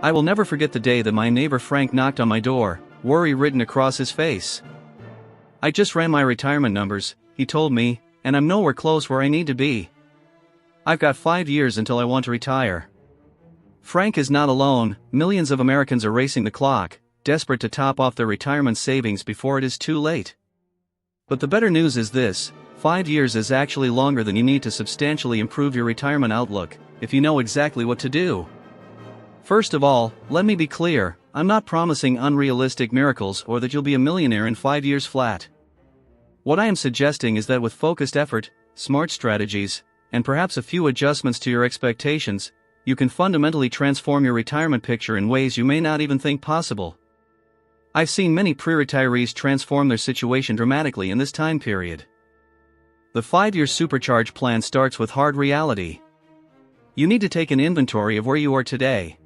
I will never forget the day that my neighbor Frank knocked on my door, worry written across his face. "I just ran my retirement numbers," he told me, "and I'm nowhere close where I need to be. I've got 5 years until I want to retire." Frank is not alone. Millions of Americans are racing the clock, desperate to top off their retirement savings before it is too late. But the better news is this: 5 years is actually longer than you need to substantially improve your retirement outlook, if you know exactly what to do. First of all, let me be clear, I'm not promising unrealistic miracles or that you'll be a millionaire in 5 years flat. What I am suggesting is that with focused effort, smart strategies, and perhaps a few adjustments to your expectations, you can fundamentally transform your retirement picture in ways you may not even think possible. I've seen many pre-retirees transform their situation dramatically in this time period. The 5-year Supercharge plan starts with hard reality. You need to take an inventory of where you are today.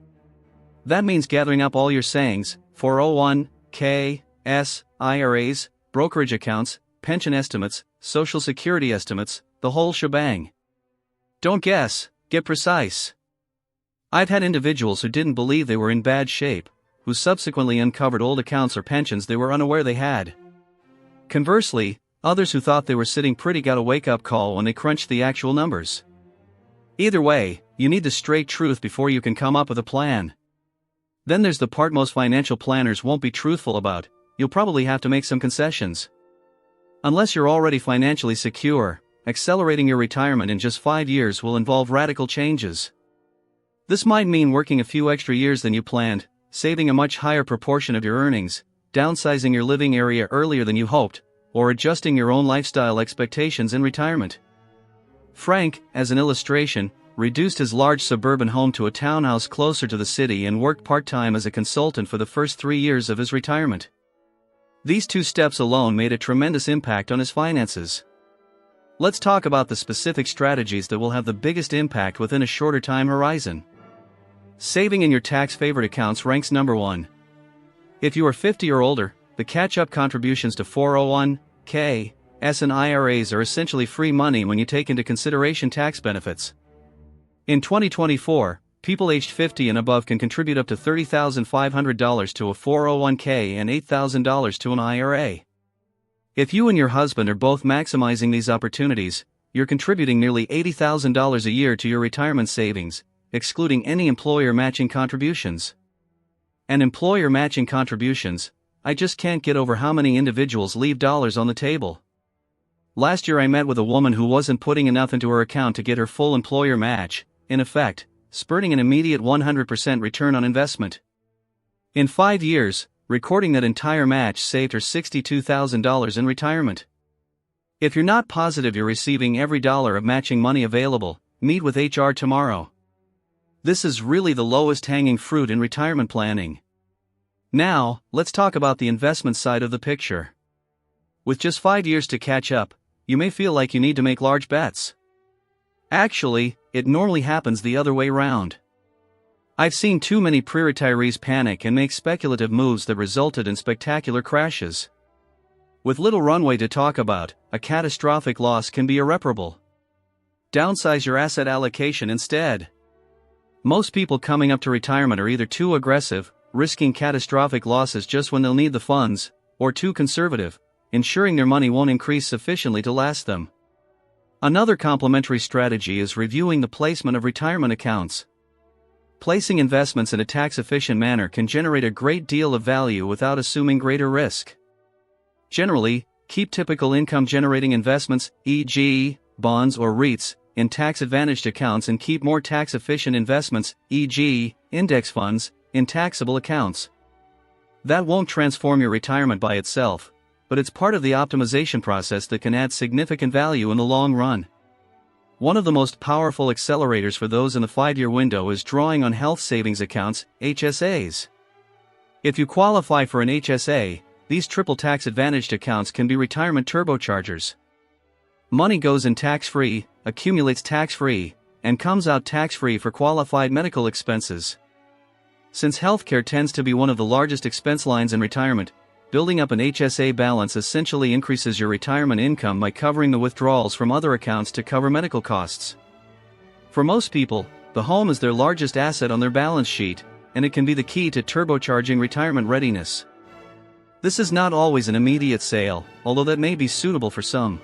That means gathering up all your savings, 401(k)s, IRAs, brokerage accounts, pension estimates, Social Security estimates, the whole shebang. Don't guess, get precise. I've had individuals who didn't believe they were in bad shape, who subsequently uncovered old accounts or pensions they were unaware they had. Conversely, others who thought they were sitting pretty got a wake-up call when they crunched the actual numbers. Either way, you need the straight truth before you can come up with a plan. Then there's the part most financial planners won't be truthful about: you'll probably have to make some concessions. Unless you're already financially secure, accelerating your retirement in just 5 years will involve radical changes. This might mean working a few extra years than you planned, saving a much higher proportion of your earnings, downsizing your living area earlier than you hoped, or adjusting your own lifestyle expectations in retirement. Frank, as an illustration, reduced his large suburban home to a townhouse closer to the city and worked part-time as a consultant for the first 3 years of his retirement. These 2 steps alone made a tremendous impact on his finances. Let's talk about the specific strategies that will have the biggest impact within a shorter time horizon. Saving in your tax-favored accounts ranks number 1. If you are 50 or older, the catch-up contributions to 401(k)s and IRAs are essentially free money when you take into consideration tax benefits. In 2024, people aged 50 and above can contribute up to $30,500 to a 401(k) and $8,000 to an IRA. If you and your husband are both maximizing these opportunities, you're contributing nearly $80,000 a year to your retirement savings, excluding any employer matching contributions. And employer matching contributions, I just can't get over how many individuals leave dollars on the table. Last year I met with a woman who wasn't putting enough into her account to get her full employer match, in effect, spurting an immediate 100% return on investment. In 5 years, recording that entire match saved her $62,000 in retirement. If you're not positive you're receiving every dollar of matching money available, meet with HR tomorrow. This is really the lowest hanging fruit in retirement planning. Now, let's talk about the investment side of the picture. With just 5 years to catch up, you may feel like you need to make large bets. Actually, it normally happens the other way round. I've seen too many pre-retirees panic and make speculative moves that resulted in spectacular crashes. With little runway to talk about, a catastrophic loss can be irreparable. Downsize your asset allocation instead. Most people coming up to retirement are either too aggressive, risking catastrophic losses just when they'll need the funds, or too conservative, ensuring their money won't increase sufficiently to last them. Another complementary strategy is reviewing the placement of retirement accounts. Placing investments in a tax-efficient manner can generate a great deal of value without assuming greater risk. Generally, keep typical income-generating investments, e.g., bonds or REITs, in tax-advantaged accounts and keep more tax-efficient investments, e.g., index funds, in taxable accounts. That won't transform your retirement by itself, but it's part of the optimization process that can add significant value in the long run. One of the most powerful accelerators for those in the 5-year window is drawing on health savings accounts, HSAs. If you qualify for an HSA, these triple tax-advantaged accounts can be retirement turbochargers. Money goes in tax-free, accumulates tax-free, and comes out tax-free for qualified medical expenses. Since healthcare tends to be one of the largest expense lines in retirement, building up an HSA balance essentially increases your retirement income by covering the withdrawals from other accounts to cover medical costs. For most people, the home is their largest asset on their balance sheet, and it can be the key to turbocharging retirement readiness. This is not always an immediate sale, although that may be suitable for some.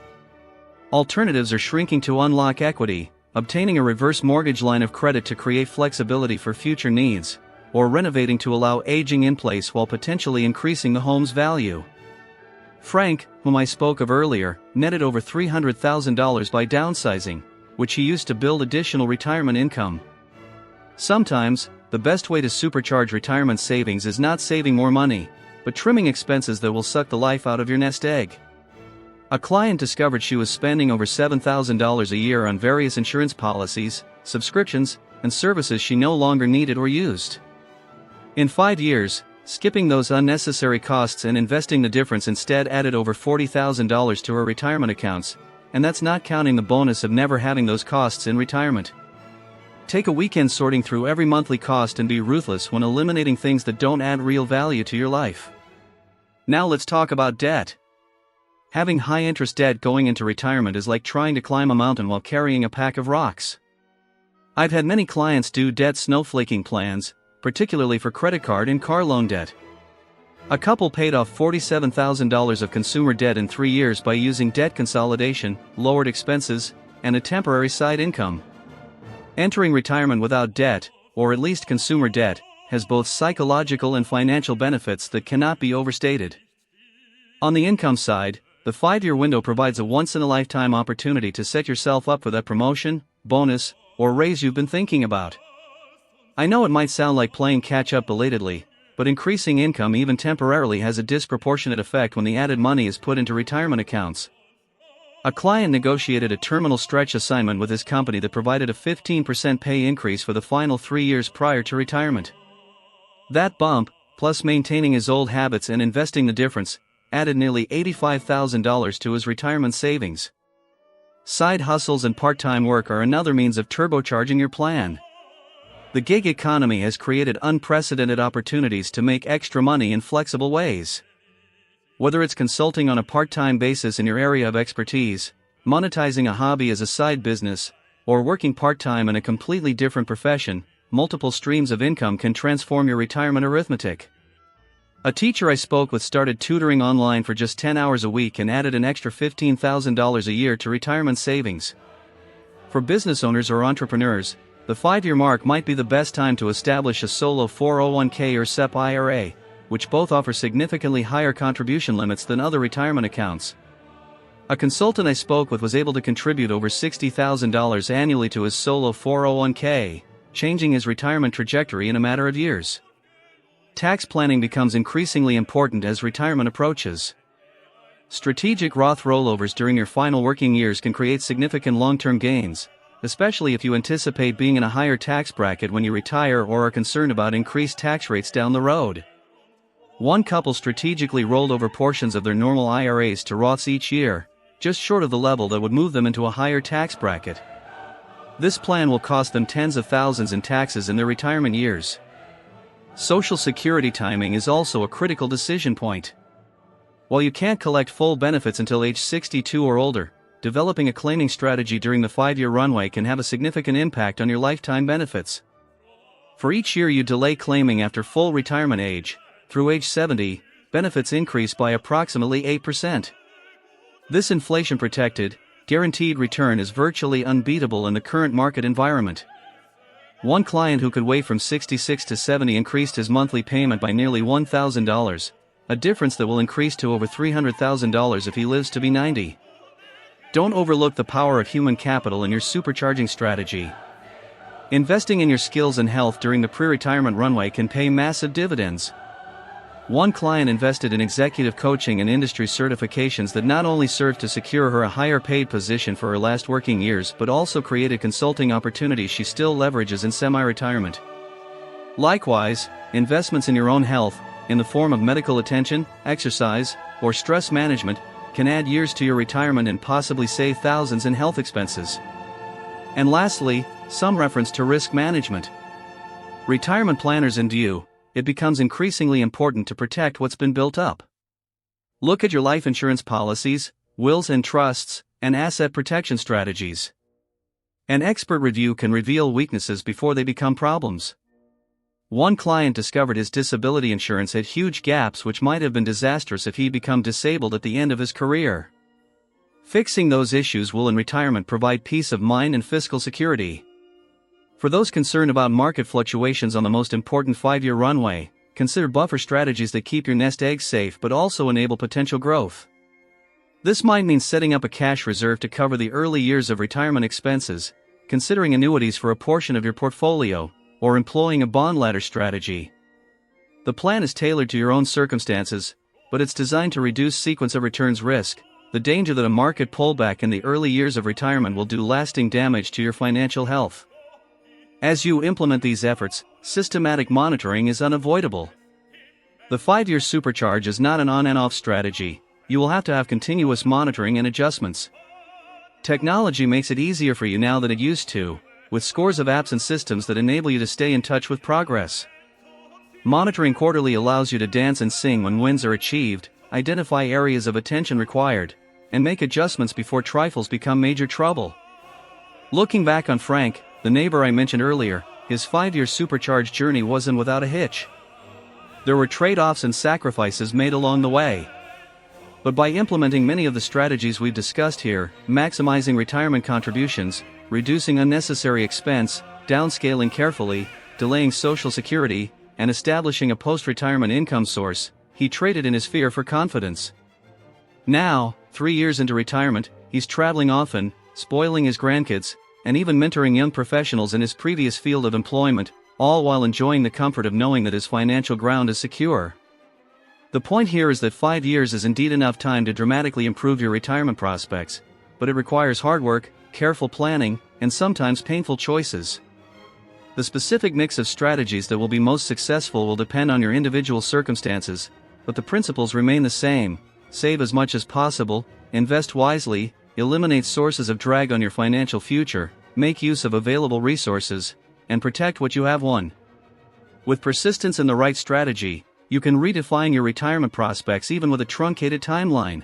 Alternatives are shrinking to unlock equity, obtaining a reverse mortgage line of credit to create flexibility for future needs, or renovating to allow aging in place while potentially increasing the home's value. Frank, whom I spoke of earlier, netted over $300,000 by downsizing, which he used to build additional retirement income. Sometimes, the best way to supercharge retirement savings is not saving more money, but trimming expenses that will suck the life out of your nest egg. A client discovered she was spending over $7,000 a year on various insurance policies, subscriptions, and services she no longer needed or used. In 5 years, skipping those unnecessary costs and investing the difference instead added over $40,000 to her retirement accounts, and that's not counting the bonus of never having those costs in retirement. Take a weekend sorting through every monthly cost and be ruthless when eliminating things that don't add real value to your life. Now let's talk about debt. Having high-interest debt going into retirement is like trying to climb a mountain while carrying a pack of rocks. I've had many clients do debt snowflaking plans, particularly for credit card and car loan debt. A couple paid off $47,000 of consumer debt in 3 years by using debt consolidation, lowered expenses, and a temporary side income. Entering retirement without debt, or at least consumer debt, has both psychological and financial benefits that cannot be overstated. On the income side, the 5-year window provides a once-in-a-lifetime opportunity to set yourself up for that promotion, bonus, or raise you've been thinking about. I know it might sound like playing catch-up belatedly, but increasing income even temporarily has a disproportionate effect when the added money is put into retirement accounts. A client negotiated a terminal stretch assignment with his company that provided a 15% pay increase for the final 3 years prior to retirement. That bump, plus maintaining his old habits and investing the difference, added nearly $85,000 to his retirement savings. Side hustles and part-time work are another means of turbocharging your plan. The gig economy has created unprecedented opportunities to make extra money in flexible ways. Whether it's consulting on a part-time basis in your area of expertise, monetizing a hobby as a side business, or working part-time in a completely different profession, multiple streams of income can transform your retirement arithmetic. A teacher I spoke with started tutoring online for just 10 hours a week and added an extra $15,000 a year to retirement savings. For business owners or entrepreneurs, the 5-year mark might be the best time to establish a solo 401k or SEP IRA, which both offer significantly higher contribution limits than other retirement accounts. A consultant I spoke with was able to contribute over $60,000 annually to his solo 401k, changing his retirement trajectory in a matter of years. Tax planning becomes increasingly important as retirement approaches. Strategic Roth rollovers during your final working years can create significant long-term gains, especially if you anticipate being in a higher tax bracket when you retire or are concerned about increased tax rates down the road. One couple strategically rolled over portions of their normal IRAs to Roths each year, just short of the level that would move them into a higher tax bracket. This plan will cost them tens of thousands in taxes in their retirement years. Social Security timing is also a critical decision point. While you can't collect full benefits until age 62 or older, developing a claiming strategy during the 5-year runway can have a significant impact on your lifetime benefits. For each year you delay claiming after full retirement age, through age 70, benefits increase by approximately 8%. This inflation-protected, guaranteed return is virtually unbeatable in the current market environment. One client who could wait from 66 to 70 increased his monthly payment by nearly $1,000, a difference that will increase to over $300,000 if he lives to be 90. Don't overlook the power of human capital in your supercharging strategy. Investing in your skills and health during the pre-retirement runway can pay massive dividends. One client invested in executive coaching and industry certifications that not only served to secure her a higher paid position for her last working years but also created consulting opportunities she still leverages in semi-retirement. Likewise, investments in your own health, in the form of medical attention, exercise, or stress management, can add years to your retirement and possibly save thousands in health expenses. And lastly, some reference to risk management. Retirement planners in view, it becomes increasingly important to protect what's been built up. Look at your life insurance policies, wills and trusts, and asset protection strategies. An expert review can reveal weaknesses before they become problems. One client discovered his disability insurance had huge gaps which might have been disastrous if he'd become disabled at the end of his career. Fixing those issues will in retirement provide peace of mind and fiscal security. For those concerned about market fluctuations on the most important 5-year runway, consider buffer strategies that keep your nest egg safe but also enable potential growth. This might mean setting up a cash reserve to cover the early years of retirement expenses, considering annuities for a portion of your portfolio, or employing a bond ladder strategy. The plan is tailored to your own circumstances, but it's designed to reduce sequence of returns risk, the danger that a market pullback in the early years of retirement will do lasting damage to your financial health. As you implement these efforts, systematic monitoring is unavoidable. The 5-year supercharge is not an on and off strategy. You will have to have continuous monitoring and adjustments. Technology makes it easier for you now than it used to, with scores of apps and systems that enable you to stay in touch with progress. Monitoring quarterly allows you to dance and sing when wins are achieved, identify areas of attention required, and make adjustments before trifles become major trouble. Looking back on Frank, the neighbor I mentioned earlier, his 5-year supercharge journey wasn't without a hitch. There were trade-offs and sacrifices made along the way. But by implementing many of the strategies we've discussed here, maximizing retirement contributions, reducing unnecessary expense, downscaling carefully, delaying Social Security, and establishing a post-retirement income source, he traded in his fear for confidence. Now, 3 years into retirement, he's traveling often, spoiling his grandkids, and even mentoring young professionals in his previous field of employment, all while enjoying the comfort of knowing that his financial ground is secure. The point here is that 5 years is indeed enough time to dramatically improve your retirement prospects, but it requires hard work, careful planning, and sometimes painful choices. The specific mix of strategies that will be most successful will depend on your individual circumstances, but the principles remain the same: save as much as possible, invest wisely, eliminate sources of drag on your financial future, make use of available resources, and protect what you have won. With persistence and the right strategy, you can redefine your retirement prospects even with a truncated timeline.